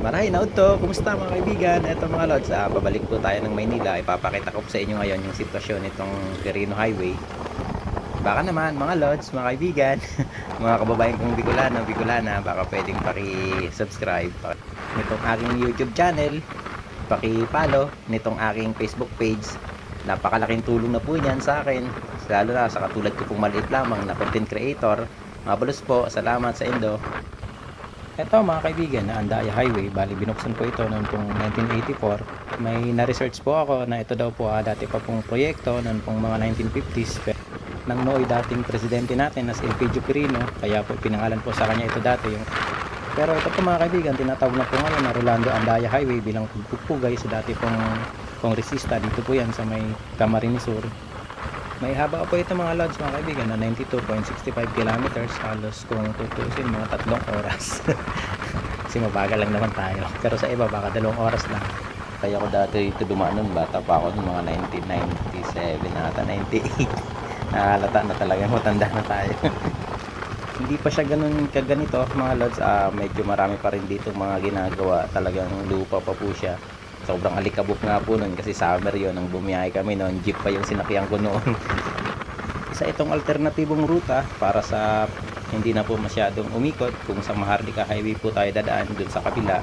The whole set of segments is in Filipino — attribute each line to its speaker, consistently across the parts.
Speaker 1: Marahay na to, kumusta mga kaibigan? Eto mga lods, pabalik po tayo ng Maynila. Ipapakita ko po sa inyo ngayon yung sitwasyon nitong Quirino Highway. Baka naman mga lods, mga kaibigan, mga kababayan kong Bicolano, Bicolana, baka pwedeng paki-subscribe nitong aking YouTube channel, paki-follow nitong aking Facebook page. Napakalaking tulong na po yan sa akin, lalo na sa katulad ko pong maliit lamang na content creator. Mga balos po, salamat sa Indo. Ito mga kaibigan, na Andaya Highway, bali binuksan po ito noong pong 1984. May na-research po ako na ito daw po dati pa pong proyekto noong pong mga 1950s ng nooy dating presidente natin na si Elpidio Quirino, kaya po pinangalan po sa kanya ito dati. Pero ito po mga kaibigan, tinatawag na po ngayon na Rolando Andaya Highway bilang pagpupugay sa dati pong kongresista. Dito po yan sa may Camarines Sur. May haba po ito mga lods mga kaibigan na 92.65 kilometers, halos kung tutusin mga 3 oras. Kasi mabagal lang naman tayo, pero sa iba baka 2 oras lang. Kaya ko dati dito dumaan nun, bata pa ako noong mga 1997 ata 98. Nahalata na talaga, matanda na tayo. Hindi pa siya ganun kaganito mga lods, medyo marami pa rin dito mga ginagawa, talagang lupa pa po siya. Sobrang alikabok nga po nun kasi summer yon nang bumiyahe kami noon, jeep pa yung sinakyan ko noon. Isa itong alternatibong ruta para sa hindi na po masyadong umikot. Kung sa Maharlika Highway po tayo dadaan dun sa kabila,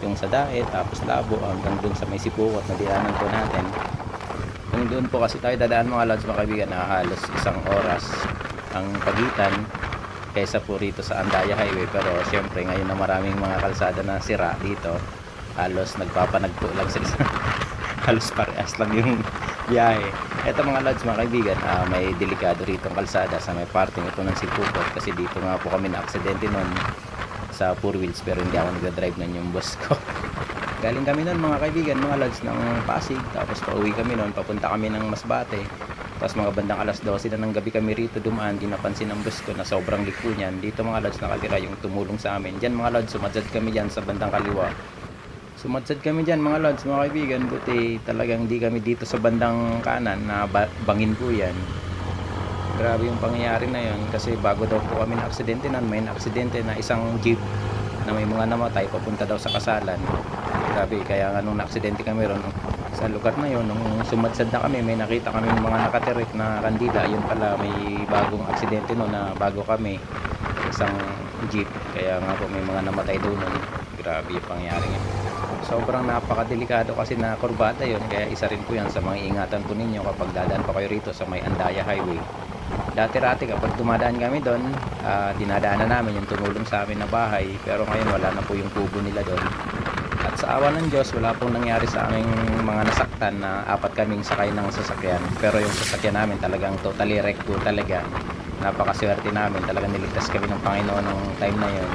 Speaker 1: yung sa Daet, tapos Labo hanggang dun sa may Sipukot na dinaanan po natin. Kung doon po kasi tayo dadaan mga lods mga kaibigan, na halos 1 oras ang pagitan kaysa po rito sa Andaya Highway. Pero syempre ngayon na maraming mga kalsada na sira dito, halos nagpapanagpo lang sila. Halos parehas lang yung biyahe. Ito mga lods mga kaibigan, may delikado rito ang kalsada sa may parting ito ng Sipukot, kasi dito nga po kami na aksidente nun sa 4 wheels, pero hindi ako nagdadrive nun, yung boss ko. Galing kami nun mga kaibigan, mga lods, ng Pasig, tapos pauwi kami nun, papunta kami ng Masbate. Tapos mga bandang alas 12 na ng gabi kami rito dumaan, di napansin ng bus ko na sobrang liko niyan. Dito mga lods nakatira yung tumulong sa amin. Diyan mga lods, sumadzad kami dyan sa bandang kaliwa. Sumadsad kami dyan mga lods mga kaibigan, buti talagang di kami dito sa bandang kanan na bangin po yan. Grabe yung pangyayari na yun, kasi bago daw po kami na aksidente nun, may aksidente na isang jeep na may mga namatay papunta daw sa Kasalan. Grabe, kaya nga nung aksidente kami ron sa lugar na yun, nung sumadsad na kami, may nakita kami mga nakatirik na kandila. Yun pala, may bagong aksidente nun na bago kami, isang jeep, kaya nga po may mga namatay doon nun. Grabe yung pangyayari nga. Sobrang napakadelikado kasi na kurbada yon, kaya isa rin po yan sa mga ingatan po ninyo kapag dadaan pa kayo rito sa may Andaya Highway. Dati-rati kapag dumadaan kami doon, dinadaanan namin yung tumulong sa amin na bahay, pero ngayon wala na po yung kubo nila doon. At sa awa ng Diyos, wala pong nangyari sa aming mga nasaktan, na 4 kaming sakay ng sasakyan, pero yung sasakyan namin talagang totally wreck po talaga. Napakaswerte namin, talagang niligtas kami ng Panginoon ng time na yon.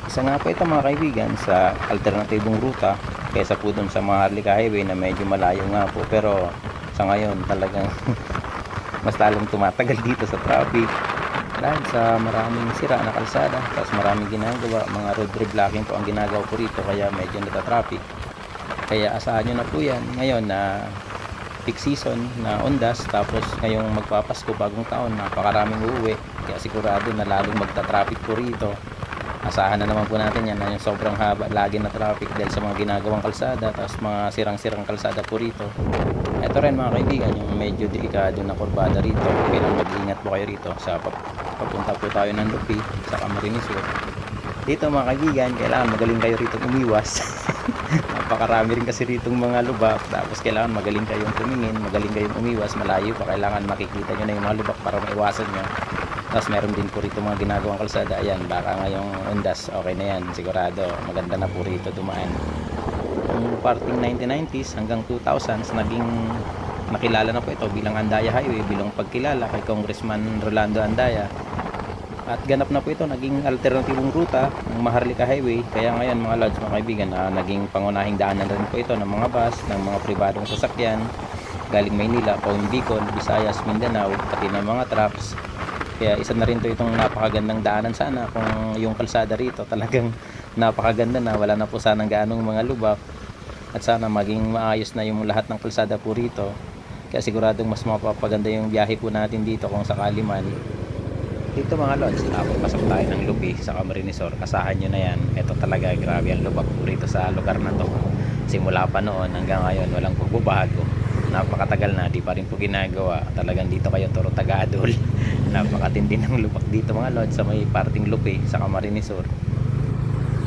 Speaker 1: Isa nga po ito mga kaibigan sa alternatibong ruta kaysa po dun sa Maharlika Highway na medyo malayo nga po, pero sa ngayon talagang mas lalong tumatagal dito sa traffic dahil sa maraming sira na kalsada, tapos maraming ginagawa, mga road reblocking po ang ginagawa po rito, kaya medyo nata-traffic. Kaya asahan nyo na po yan ngayon na peak season na ondas, tapos ngayong magpapasko bagong taon, napakaraming uuwi, kaya sigurado na lalong magta-traffic po rito. Asahan na naman po natin yan na yung sobrang haba lagi na traffic dahil sa mga ginagawang kalsada, tapos mga sirang-sirang kalsada po rito. Ito rin mga kaibigan, yung medyo delikado na kurbada rito, kailangan mag-ingat po kayo rito sa papunta po tayo ng Lupi sa Camarines Sur. Dito mga kaibigan, kailangan magaling kayo rito umiwas. Napakarami rin kasi ritong mga lubak, tapos kailangan magaling kayong tumingin, magaling kayong umiwas. Malayo pa, kailangan makikita nyo na yung mga lubak para maiwasan nyo. Tapos meron din po rito mga ginagawang kalsada. Ayan, baka ngayong undas, okay na yan, sigurado maganda na po rito dumaan. Yung parting 1990s hanggang 2000s, naging nakilala na po ito bilang Andaya Highway, bilang pagkilala kay Congressman Rolando Andaya. At ganap na po ito, naging alternatibong ruta ng Maharlika Highway. Kaya ngayon mga lods mga kaibigan, naging pangunahing daanan rin po ito ng mga bus, ng mga pribadong sasakyan galing Maynila, Paun, Bicol, Visayas, Mindanao, pati ng mga trucks. Kaya isa na rin to itong napakagandang daanan. Sana kung yung kalsada rito talagang napakaganda na, wala na po sanang gaanong mga lubak, at sana maging maayos na yung lahat ng kalsada po rito. Kaya siguradong mas mapapaganda yung biyahe po natin dito kung sakali man. Dito mga lods, papasok tayo ng Lupi sa Camarines Sur. Asahan nyo na yan. Ito talaga, grabe ang lubak po rito sa lugar na to. Simula pa noon hanggang ngayon, walang pagbabago. Napakatagal na, di pa rin po ginagawa. Talagang dito kayo turo taga-adol. Napakatindi ng lubak dito mga lods sa may parting Lupi sa Camarines Sur.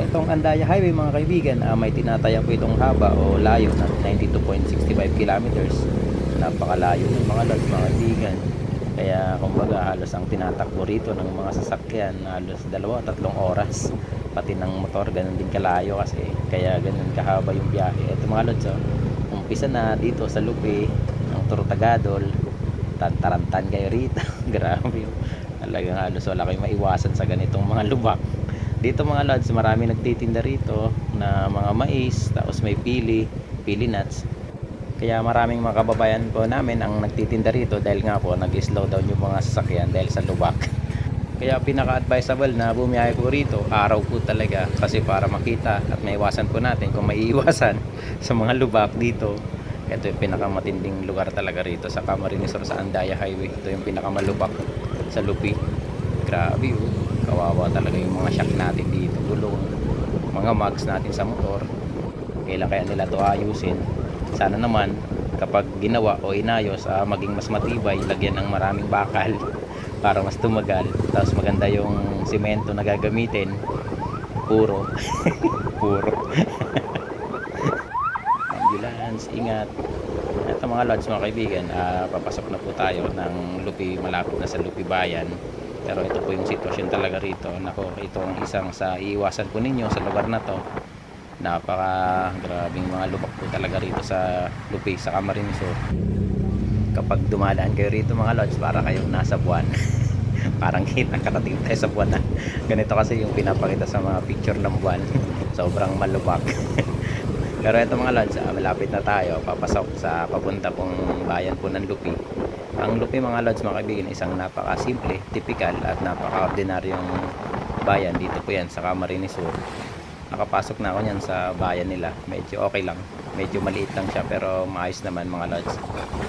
Speaker 1: Itong Andaya Highway mga kaibigan, may tinataya po itong haba o layo na 92.65 kilometers. Napakalayo ng mga lods mga kaibigan. Kaya kumbaga halos ang tinatakbo rito ng mga sasakyan halos 2-3 oras, pati ng motor ganun din kalayo kasi kaya ganun kahaba yung biyahe. Ito mga lods, umpisa na dito sa Lupi ng Turo Tagadol, tantarantan kayo rito. Grabe yun, talagang halos wala kayong maiwasan sa ganitong mga lubak. Dito mga lods, marami nagtitinda rito na mga mais, tapos may pili nuts. Kaya maraming mga kababayan po namin ang nagtitinda rito dahil nga po nag-slow down yung mga sasakyan dahil sa lubak. Kaya pinaka-advisable na bumiyahe po rito araw po talaga, kasi para makita at maiwasan po natin kung maiiwasan sa mga lubak dito. Ito yung pinakamatinding lugar talaga rito sa Camarines Sur sa Andaya Highway. Ito yung pinakamalubak sa Lupi. Grabe oh. Kawawa talaga yung mga shock natin dito, gulong, mga mags natin sa motor. Kailan kaya nila to ayusin? Sana naman kapag ginawa o inayos, maging mas matibay, lagyan ng maraming bakal para mas tumagal. Tapos maganda yung simento na gagamitin, puro puro ambulance, ingat. Ito mga lods mga kaibigan, papasok na po tayo ng Lupi, malapit na sa Lupi Bayan. Pero ito po yung sitwasyon talaga rito. Nako, ito ang isang sa iiwasan po ninyo sa lugar na to. Napaka grabing mga lubak po talaga rito sa Lupi sa Camarines Sur. Kapag dumadaan kayo rito mga lods, para kayong nasa buwan. Parang nakarating tayo sa buwan na. Ganito kasi yung pinapakita sa mga picture ng buwan. Sobrang malubak. Pero ito mga lods, malapit na tayo, papasok sa papunta pong bayan po ng Lupi. Ang Lupi mga lods mga kaibigan, isang napaka-simple, typical at napaka-ordinaryong bayan. Dito po yan sa Camarines Sur. Nakapasok na ako niyan sa bayan nila. Medyo okay lang, medyo maliit lang siya pero maayos naman mga lods.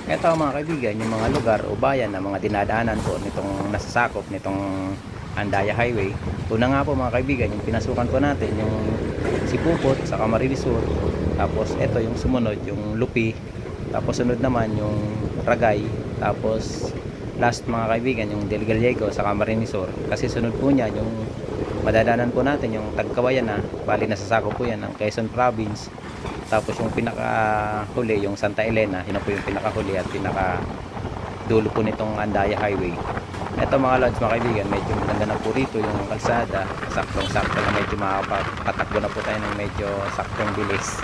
Speaker 1: Ito mga kaibigan, yung mga lugar o bayan na mga dinadaanan po nitong nasasakop nitong Andaya Highway. Una nga po mga kaibigan, yung pinasukan po natin yung Sipupot sa Camarines Sur. Tapos ito yung sumunod, yung Lupi. Tapos sunod naman yung Ragay. Tapos last mga kaibigan, yung Del Gallego sa Camarines Sur. Kasi sunod po niya yung madadaanan po natin yung Tagkawayan na, bali nasasakop po yan ng Quezon Province. Tapos yung pinakahuli yung Santa Elena, yun po yung pinakahuli at pinakadulo po nitong Andaya Highway. Ito mga lods mga kaibigan, medyo maganda na po rito yung kalsada, saktong sakto na, medyo makakatakbo na po tayo ng medyo saktong bilis.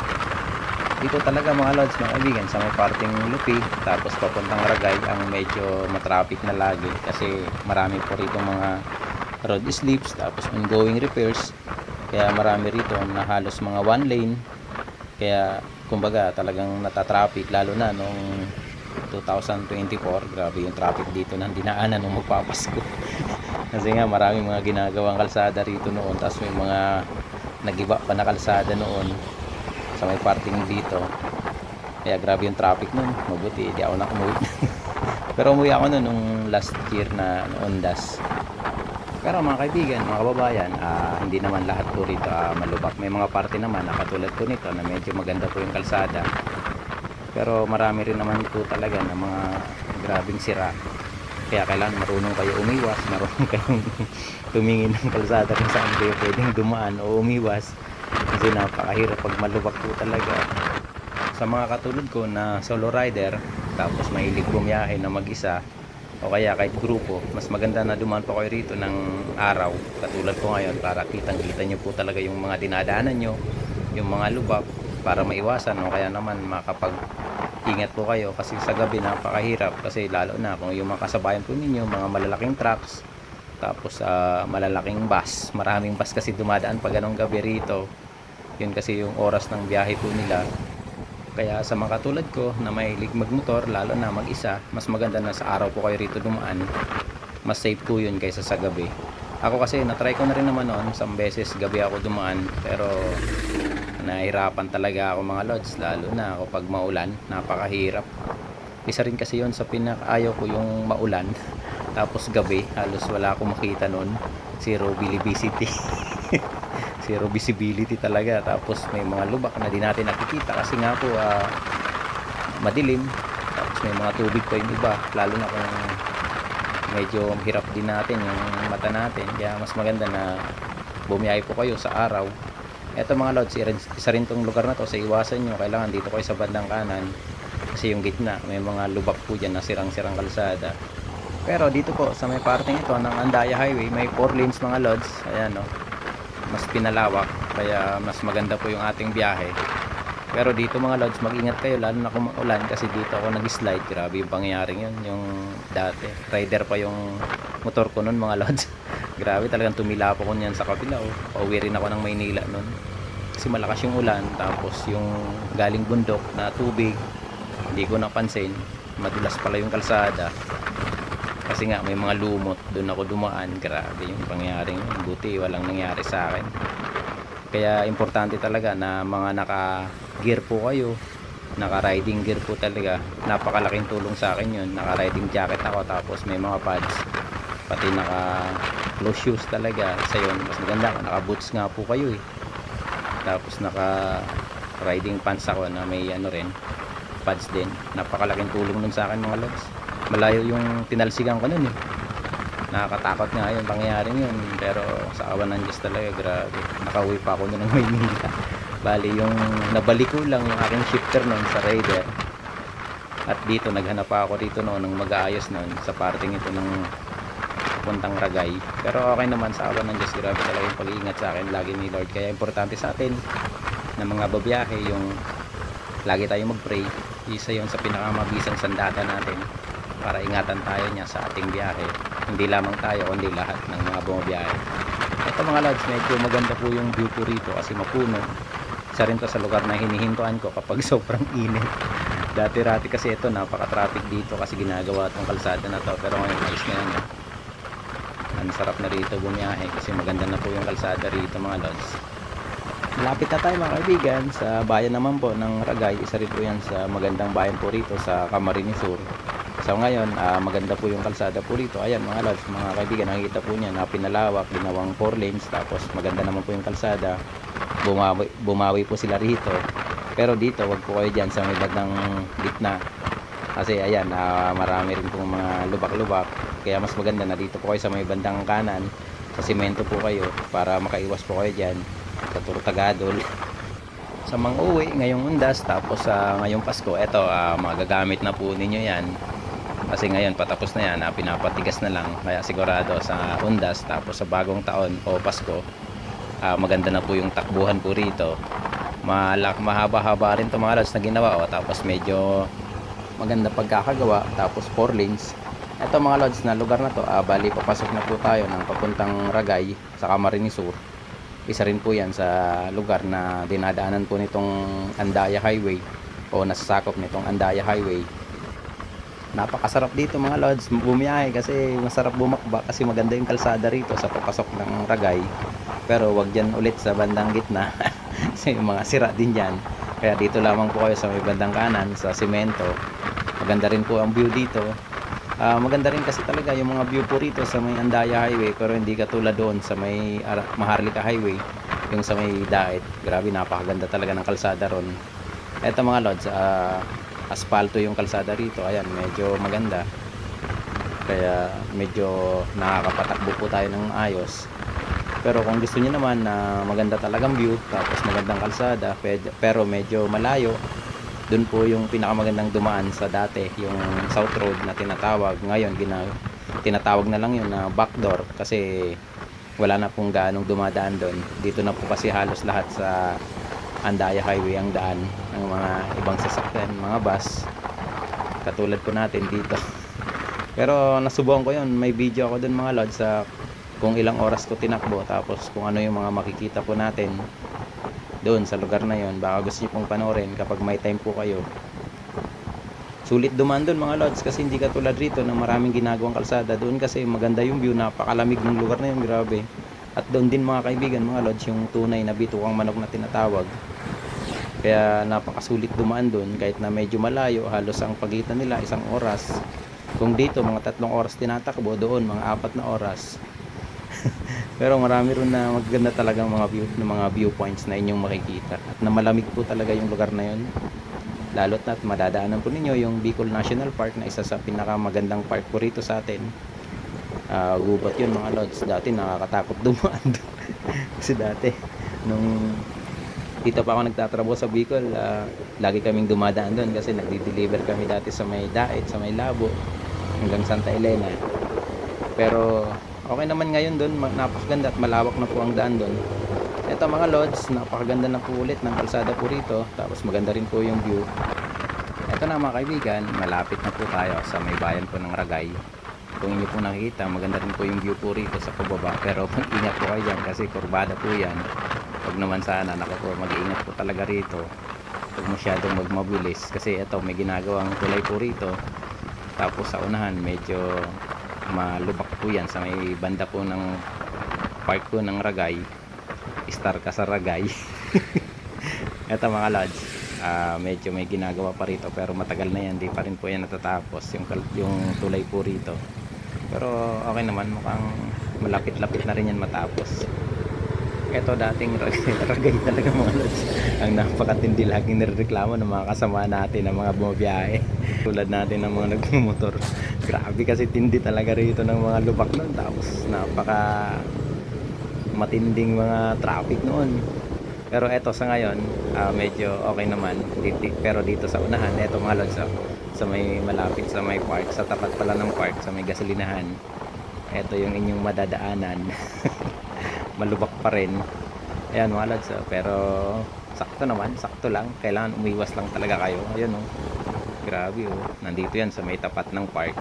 Speaker 1: Dito talaga mga lods mga kaibigan, sa may parting Lupi tapos papuntang Ragay ang medyo matraffic na lagi kasi marami po rito mga road slips, tapos ongoing repairs. Kaya marami rito na halos mga one lane. Kaya kumbaga talagang natatraffic, lalo na nung 2024. Grabe yung traffic dito ng dinaanan nung magpapasko. Kasi nga maraming mga ginagawang kalsada rito noon, tapos may mga nagiba pa na kalsada noon sa may parting dito. Kaya grabe yung traffic noon. Mabuti di ako nakumuwi. Pero umuwi ako noon nung last year na Ondas. Pero mga kaibigan, mga kababayan, hindi naman lahat po rito malubak. May mga parte naman na katulad po nito na medyo maganda po yung kalsada. Pero marami rin naman po talaga na mga grabing sira. Kaya kailangan marunong kayo umiwas, marunong kayong tumingin ng kalsada kung saan kayo pwedeng dumaan o umiwas. Kasi napakahirap pag malubak po talaga. Sa mga katulad ko na solo rider, tapos mahilig bumiyahe na mag-isa, o kaya kahit grupo, mas maganda na dumaan po kayo rito ng araw katulad ko ngayon para kitang-kita nyo po talaga yung mga dinadaanan nyo, yung mga lubak, para maiwasan o kaya naman makapag-ingat po kayo kasi sa gabi napakahirap, kasi lalo na kung yung mga kasabayan po ninyo mga malalaking trucks, tapos malalaking bus, maraming bus kasi dumadaan pag ganong gabi rito. Yun kasi yung oras ng biyahe po nila. Kaya sa mga katulad ko na mahilig magmotor, lalo na mag-isa, mas maganda na sa araw po kayo rito dumaan. Mas safe po yun kaysa sa gabi. Ako kasi natry ko na rin naman noon, isang beses gabi ako dumaan, pero nahirapan talaga ako mga lods, lalo na ako pag maulan, napakahirap. Isa rin kasi yun sa pinakaayaw ko yung maulan. Tapos gabi, halos wala akong makita noon. Zero visibility. Zero visibility talaga. Tapos may mga lubak na di natin nakikita kasi nga po madilim. Tapos may mga tubig pa yung iba, lalo na kung medyo hirap din natin yung mata natin. Kaya mas maganda na bumiyahe po kayo sa araw. Eto mga lods, isa rin tong lugar na to sa iwasan nyo. Kailangan dito kayo sa bandang kanan kasi yung gitna may mga lubak po dyan na sirang-sirang kalsada. Pero dito po sa may parting ito ng Andaya Highway, may 4 lanes mga lods. Ayan no, mas pinalawak, kaya mas maganda po yung ating biyahe. Pero dito mga lods, mag-ingat kayo lalo na kung maulan kasi dito ako nag-slide. Grabe yung pangyayaring yun. Yung dati, rider pa yung motor ko nun mga lods. Grabe talagang tumila po ko niyan sa kabila. Pauwi rin ako ng Maynila nun. Kasi malakas yung ulan. Tapos yung galing bundok na tubig, hindi ko napansin. Madulas pala yung kalsada. Kasi nga may mga lumot. Doon ako dumaan. Grabe yung pangyayaring yun. Buti walang nangyari sa akin. Kaya importante talaga na mga naka-gear po kayo, naka-riding gear po talaga. Napakalaking tulong sa akin yun. Naka-riding jacket ako, tapos may mga pads, pati naka-close shoes talaga. Sa yun, mas maganda, naka-boots nga po kayo eh. Tapos naka-riding pants ako na may ano rin, pads din. Napakalaking tulong nun sa akin mga lods. Malayo yung tinalsigan ko nun eh. Nakakatakot nga yun, pangyayaring yun. Pero sa awan ng Diyos talaga, grabe. Nakauwi pa ako nun ng Maynila. Bali yung nabalik ko lang yung aking shifter nun sa Raider. At dito naghanap pa ako dito noon ng mag-aayos nun sa parting ito ng puntang Ragay. Pero okay naman, sa awan ng Diyos, grabe talaga yung pag-iingat sa akin lagi ni Lord. Kaya importante sa atin na mga babiyahe yung lagi tayo mag-pray. Isa yun sa pinakamabisang sandata natin para ingatan tayo niya sa ating biyahe. Hindi lamang tayo kundi lahat ng mga bumabiyahe. Ito mga lods, medyo maganda po yung view po rito kasi mapuno. Isa rin to sa lugar na hinihintuan ko kapag sobrang init. Dati-rati kasi ito, napaka-traffic dito kasi ginagawa itong kalsada na to. Pero ngayon ayos na yan. Ang sarap na rito bumiyahe kasi maganda na po yung kalsada rito mga lods. Malapit na tayo mga kaibigan sa bayan naman po ng Ragay. Isa rin po yan sa magandang bayan po rito sa Camarines Sur. So ngayon, maganda po yung kalsada po rito. Ayan mga lods, mga kaibigan, nakikita po niya na pinalawak, ginawang 4 lanes. Tapos maganda naman po yung kalsada. Bumawi po sila rito. Pero dito, wag po kayo dyan sa may bandang gitna. Kasi ayan, marami rin pong mga lubak-lubak. Kaya mas maganda na dito po kayo sa may bandang kanan. Sa simento po kayo para makaiwas po kayo dyan sa Turtagadol. Sa mga uwi, ngayong Undas, tapos ngayong Pasko, eto, magagamit na po ninyo yan. Kasi ngayon patapos na yan, pinapatigas na lang. Kaya sigurado sa Undas, tapos sa bagong taon o Pasko, maganda na po yung takbuhan po rito. Mahaba-haba rin itong mga lods na ginawa. Tapos medyo maganda pagkakagawa. Tapos 4 lanes. Ito mga lods na lugar na to, bali papasok na po tayo ng papuntang Ragay sa Camarines Sur. Isa rin po yan sa lugar na dinadaanan po nitong Andaya Highway o nasasakop nitong Andaya Highway. Napakasarap dito mga lods bumiyahe kasi masarap bumakba kasi maganda yung kalsada rito sa papasok ng Ragay. Pero wag dyan ulit sa bandang gitna kasi yung mga sira din dyan. Kaya dito lamang po kayo sa may bandang kanan sa simento. Maganda rin po ang view dito. Maganda rin kasi talaga yung mga view po rito sa may Andaya Highway, pero hindi katulad doon sa may Maharlika Highway, yung sa may Daet. Grabe, napakaganda talaga ng kalsada ron. Eto mga lods, asfalto yung kalsada rito. Ayan, medyo maganda. Kaya medyo nakakapatakbo po tayo ng ayos. Pero kung gusto niyo naman na maganda talagang view, tapos magandang kalsada, pero medyo malayo, doon po yung pinakamagandang dumaan sa dati, yung South Road na tinatawag. Ngayon, tinatawag na lang yun na backdoor kasi wala na pong gaanong dumadaan doon. Dito na po kasi halos lahat sa Andaya Highway ang daan ng mga ibang sasakyan, mga bus. Katulad po natin dito. Pero nasubukan ko yun. May video ako doon mga lods sa kung ilang oras ko tinakbo. Tapos kung ano yung mga makikita po natin doon sa lugar na yon. Baka gusto nyo pong panoorin kapag may time po kayo. Sulit dumaan doon mga lods kasi hindi katulad rito na maraming ginagawang kalsada. Doon kasi maganda yung view, napakalamig ng lugar na yun, grabe. At doon din mga kaibigan mga lods yung tunay na bituang manok na tinatawag. Kaya napakasulit dumaan doon kahit na medyo malayo, halos ang pagitan nila 1 oras Kung dito mga 3 oras tinatakbo, doon mga 4 na oras. Pero marami rin na maganda talagang mga viewpoints na inyong makikita, at na malamig po talaga yung lugar na yun. Lalo't na't madadaanan po ninyo yung Bicol National Park, na isa sa pinakamagandang park po rito sa atin. Gubat yun mga lods. Dati nakakatakot dumaan doon. Kasi dati nung dito pa ako nagtatrabaho sa Bicol, lagi kaming dumadaan doon kasi nagdi-deliver kami dati sa may Daet, sa may Labo hanggang Santa Elena. Pero okay naman ngayon doon, napakaganda at malawak na po ang daan doon. Ito mga lods, napakaganda na po ulit ng kalsada po rito, tapos maganda rin po yung view. Ito na mga kaibigan, malapit na po tayo sa may bayan po ng Ragay. Kung inyo po nakikita, maganda rin po yung view po rito sa pababa, pero mag-ingat po kayo dyan kasi kurbada po yan. Huwag naman sana, mag-iingat po talaga rito. Huwag masyadong magmabilis kasi ito may ginagawang tulay po rito. Tapos sa unahan medyo malubak po yan sa may banda po ng park po ng Ragay. Star ka sa Ragay. Ito mga lods, medyo may ginagawa pa rito pero matagal na yan, di pa rin po yan natatapos yung tulay po rito. Pero okay naman, mukhang malapit-lapit na rin yan matapos. Ito dating Ragay talaga mga lods. Ang napakatindi, laging nireklamo ng mga kasama natin, ng mga bumabiyahe tulad natin ng mga nagmumotor. Grabe kasi tindi talaga rito ng mga lubak nun, tapos napaka matinding mga traffic noon. Pero eto sa ngayon, medyo okay naman. Pero dito sa unahan, eto mga lods, sa may malapit sa may park, sa tapat pala ng park, sa may gasolinahan, eto yung inyong madadaanan. Malubak pa rin. Ayan mga lods, pero sakto naman, sakto lang. Kailangan umiwas lang talaga kayo. Ayun oh, grabe oh, nandito yan sa may tapat ng park.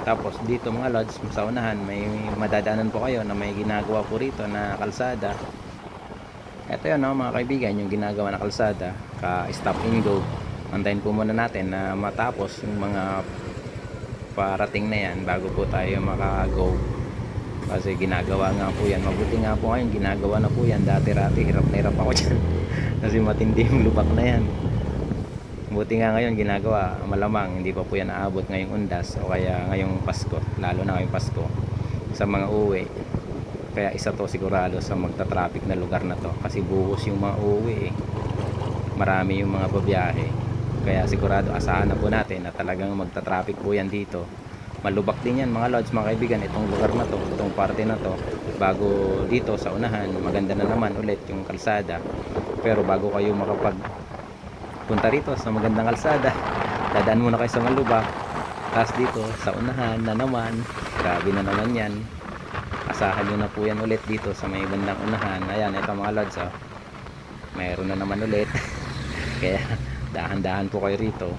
Speaker 1: Tapos dito mga lods, sa unahan may madadaanan po kayo na may ginagawa po rito na kalsada. Ito yun no, mga kaibigan, yung ginagawa na kalsada, ka-stop and go. Antayin po muna natin na matapos yung mga parating na yan bago po tayo maka-go. Kasi ginagawa nga po yan, mabuti nga po ngayon ginagawa na po yan. Dati-rati hirap na hirap ako dyan kasi matindi yung lubak na yan. Buti nga ngayon ginagawa, malamang hindi pa po yan naabot ngayong undas o kaya ngayong Pasko, lalo na ngayong Pasko sa mga uwi. Kaya isa to sigurado sa magta-traffic na lugar na to kasi buhos yung mga uwi eh. Marami yung mga babiyahe, kaya sigurado asahan na po natin na talagang magta-traffic po yan dito. Malubak din yan mga lods, mga kaibigan, itong lugar na to, itong parte na to. Bago dito sa unahan, maganda na naman ulit yung kalsada. Pero bago kayo punta rito sa magandang kalsada, dadaan muna kayo sa malubak, tapos dito sa unahan na naman, grabe na naman yan. Asahan nyo na po yan ulit dito sa may bandang unahan. Ayan, ito mga lods mayroon na naman ulit. Kaya dahan-dahan po kayo rito,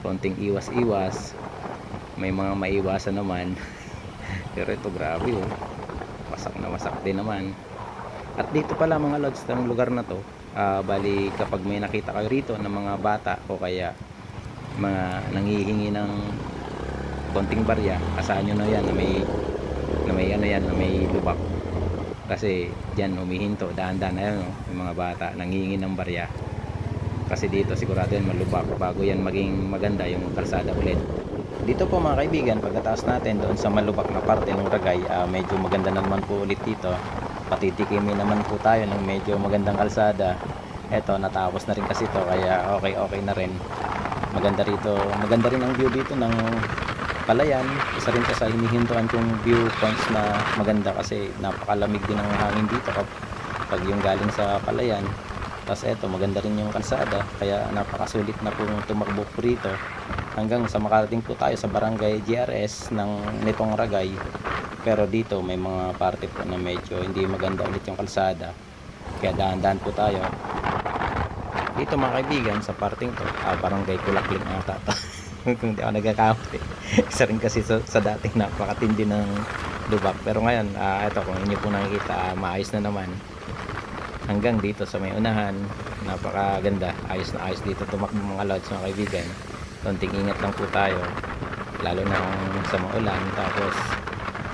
Speaker 1: konting iwas-iwas, may mga maiwasan naman. Pero ito grabe oh, wasak na wasak din naman. At dito pala mga lods, ng lugar na to, bali kapag may nakita kayo rito ng mga bata o kaya mga nanghihingi ng konting barya, asahan nyo na yan na may ano yan, na may lubak. Kasi dyan humihinto, dahan-dahan na yan no? Yung mga bata nanghihingi ng barya. Kasi dito sigurado yan malubak bago yan maging maganda yung kalsada ulit. Dito po mga kaibigan, pagkatapos natin doon sa malubak na parte ng Ragay, medyo maganda naman po ulit dito. Patitikimin naman po tayo ng medyo magandang kalsada. Eto, natapos na rin kasi to, kaya okay na rin. Maganda rin ang view dito ng Palayan. Isa rin sa hinihintuan kong viewpoints na maganda kasi napakalamig din ang hangin dito kapag yung galing sa Palayan. Tapos eto, maganda rin yung kalsada, kaya napakasulit na pong tumakbo po rito hanggang sa makarating po tayo sa barangay GRS ng nitong Ragay. Pero dito may mga parte po na medyo hindi maganda ulit yung kalsada, kaya dahan-dahan po tayo dito mga kaibigan sa parting to. Barangay Kulakling ata to. Kung di ako nagkakamali. Isa rin kasi sa dating napakatindi ng lubak. Pero ngayon ito, kung inyo po nakikita, maayos na naman. Hanggang dito sa may unahan, napakaganda, ayos na ayos dito tumakbo mga lods mga kaibigan. Konting ingat lang po tayo, lalo na kung sa maulan. Tapos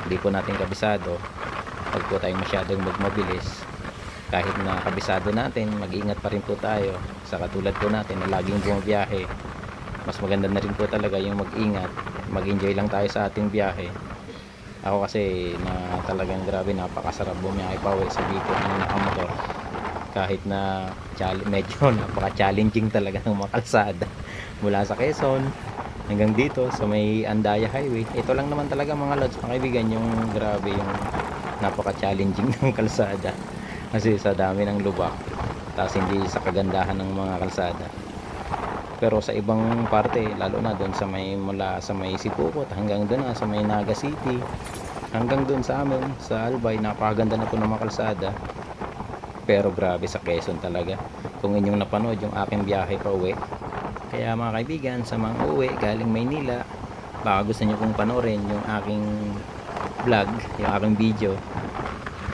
Speaker 1: hindi po natin kabisado, huwag po tayong masyadong magmabilis. Kahit na kabisado natin, mag-iingat pa rin po tayo. Sa katulad po natin na laging bumabiyahe, mas maganda na rin po talaga yung mag-ingat mag-enjoy lang tayo sa ating biyahe. Ako kasi na talagang grabe, napakasarap bumiyahe pa uwi sa Bicol ng nakamotor. Kahit na medyo napaka-challenging talaga ng mga kalsada. Mula sa Quezon hanggang dito sa may Andaya Highway. Ito lang naman talaga mga lods, mga kaibigan, yung grabe yung napaka-challenging ng kalsada. Kasi sa dami ng lubak, tapos hindi sa kagandahan ng mga kalsada. Pero sa ibang parte, lalo na doon sa may mula sa may Sipukot hanggang doon na sa may Naga City, hanggang doon sa amin sa Albay, napakaganda na po ng mga kalsada. Pero grabe sa Quezon talaga. Kung inyong napanood yung aking biyahe pa uwi, kaya mga kaibigan, sa mga uwi galing Maynila, baka gusto nyo kong panoorin yung aking vlog, yung aking video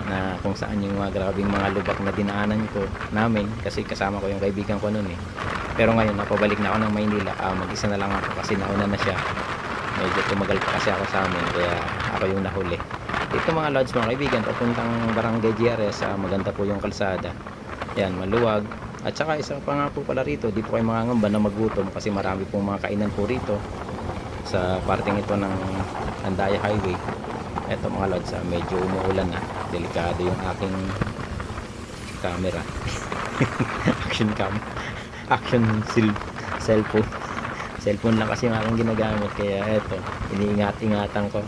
Speaker 1: na kung saan yung mga grabing mga lubak na dinaanan ko namin, kasi kasama ko yung kaibigan ko noon eh. Pero ngayon napabalik na ako ng Maynila, mag-isa na lang ako kasi nauna na siya. Medyo tumagal pa kasi ako sa amin, kaya ako yung nahuli. Dito mga lods, mga kaibigan, papuntang Barangay GRS, maganda po yung kalsada. Yan, maluwag. At saka isa pa nga po pala rito, di po kayo mangangamba na magutom kasi marami pong mga kainan po rito sa parting ito ng Andaya Highway. Eto mga lods, medyo umuulan na. Delikado yung aking camera. Action cam. Action cellphone lang kasi yung aking ginagamit, kaya eto, iniingat-ingatan ko.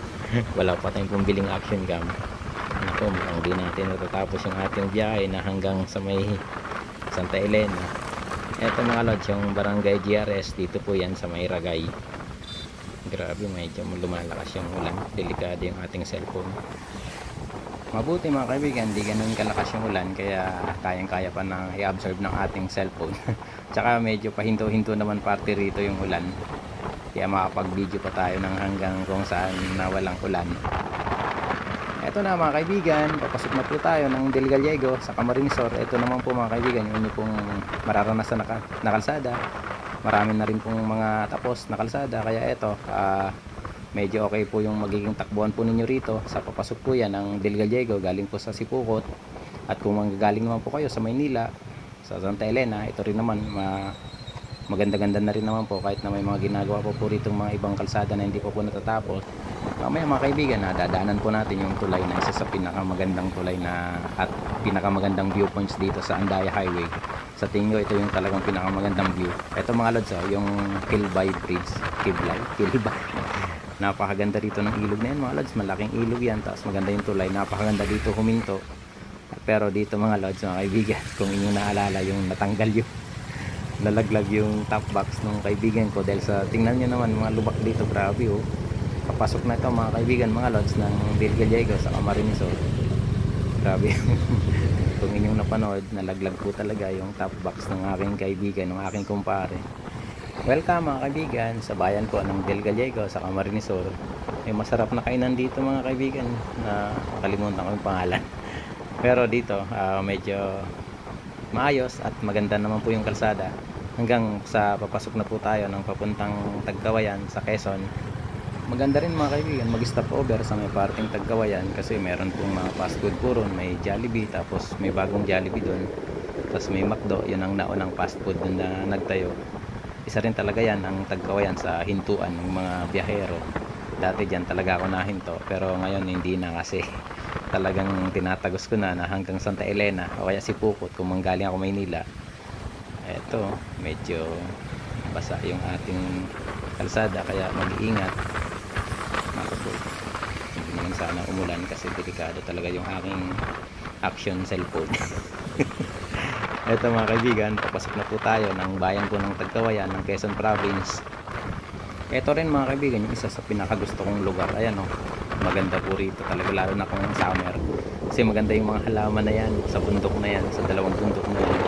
Speaker 1: Wala pa tayong pumbiling action cam. Ako, mukhang di natin natatapos yung ating biyahe na hanggang sa may Santa Elena. Eto mga lods, yung Barangay GRS, dito po yan sa may Ragay. Grabe, medyo lumalakas yung ulan. Delikado yung ating cellphone. Mabuti mga kaibigan, di ganun kalakas yung ulan, kaya kayang-kaya pa na i-absorb ng ating cellphone. Tsaka medyo pahinto-hinto naman parte rito yung ulan, kaya makapag-video pa tayo ng hanggang kung saan na walang ulan. Eto na mga kaibigan, papasok na po tayo ng Del Gallego sa Camarines Sur. Eto naman po mga kaibigan, yung inyo pong mararanasan na kalsada. Marami na rin pong mga tapos na kalsada, kaya eto, medyo okay po yung magiging takbuhan po ninyo rito. Sa papasok po yan ng Del Gallego, galing po sa Sipukot. At kung manggagaling naman po kayo sa Maynila, sa Santa Elena, ito rin naman maganda-ganda na rin naman po, kahit na may mga ginagawa po rito mga ibang kalsada na hindi po natatapos. Mamaya mga kaibigan, dadaanan po natin yung tulay na isa sa pinakamagandang tulay na at pinakamagandang viewpoints dito sa Andaya Highway. Sa tingin ko ito yung talagang pinakamagandang view. Ito mga lods, yung Kilbay Bridge. Kilbay. Napakaganda dito ng ilog na yan mga lods, malaking ilog yan, tapos maganda yung tulay, napakaganda dito huminto. Pero dito mga lods, mga kaibigan, kung inyong naalala yung natanggal yung lalaglag yung top box ng kaibigan ko, dahil sa tingnan nyo naman mga lubak dito, grabe oh. Papasok na ito mga kaibigan, mga lods, ng Del Gallego sa Camarines Sur. Grabe. Kung inyong napanood, nalaglag po talaga yung top box ng aking kaibigan, ng aking kumpare. Welcome mga kaibigan sa bayan po ng Del Gallego sa Camarines Sur. May masarap na kainan dito mga kaibigan, na kalimutan ko yung pangalan. Pero dito medyo maayos at maganda naman po yung kalsada. Hanggang sa papasok na po tayo ng papuntang Tagkawayan sa Quezon. Maganda rin mga kaibigan mag-stop over sa may parting Tagkawayan, kasi meron pong mga fast food po ron. May Jollibee, tapos may bagong Jollibee doon, tapos may McDo, yun ang naunang fast food doon na nagtayo. Isa rin talaga yan ang Tagkawayan sa hintuan ng mga biyahero. Dati dyan talaga ako nahinto, pero ngayon hindi na, kasi talagang tinatagos ko na hanggang Santa Elena o kaya Sipukot kung manggaling ako Maynila. Eto, medyo basa yung ating kalsada, kaya mag-iingat. Hindi naman sana umulan kasi delikado talaga yung aking action cellphone. Eto mga kaibigan, papasok na po tayo ng bayan po ng Tagkawayan ng Quezon Province. Eto rin mga kaibigan, yung isa sa pinakagusto kong lugar. Ayan o, maganda po rito talaga, lalo na kung summer, kasi maganda yung mga halaman na yan sa bundok na yan, sa dalawang bundok na yan.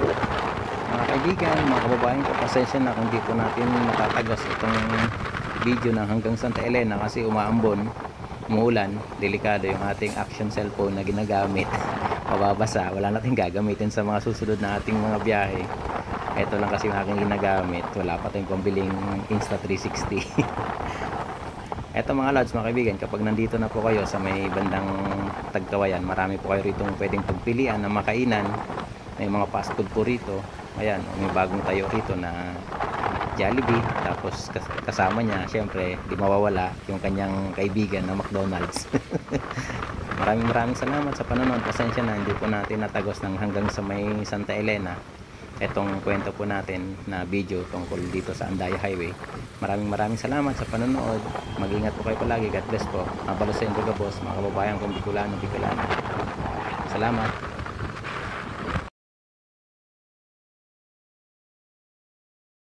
Speaker 1: Mga kaibigan, mga kababayan ko, pasensya na kung di po natin matatagos itong video na hanggang Santa Elena kasi umaambon, umuulan, delikado yung ating action cellphone na ginagamit. Mababasa, wala natin gagamitin sa mga susunod na ating mga biyahe. Ito lang kasi yung aking ginagamit, wala pa tayong pambiling Insta360. Eto mga lods, mga kaibigan, kapag nandito na po kayo sa may bandang Tagkawayan, marami po kayo rito pwedeng pagpilian na makainan. May mga fast food po rito. Ayan, may bagong tayo rito na Jollibee. Tapos kasama niya, syempre, di mawawala yung kanyang kaibigan na McDonald's. Maraming salamat sa panonood. Pasensya na, hindi po natin natagos ng hanggang sa may Santa Elena etong kwento po natin na video tungkol dito sa Andaya Highway. Maraming salamat sa panonood. Mag-ingat po kayo palagi. God bless po. Mabalos sa inyo, boss, mga kababayan kong Bicolano. Salamat.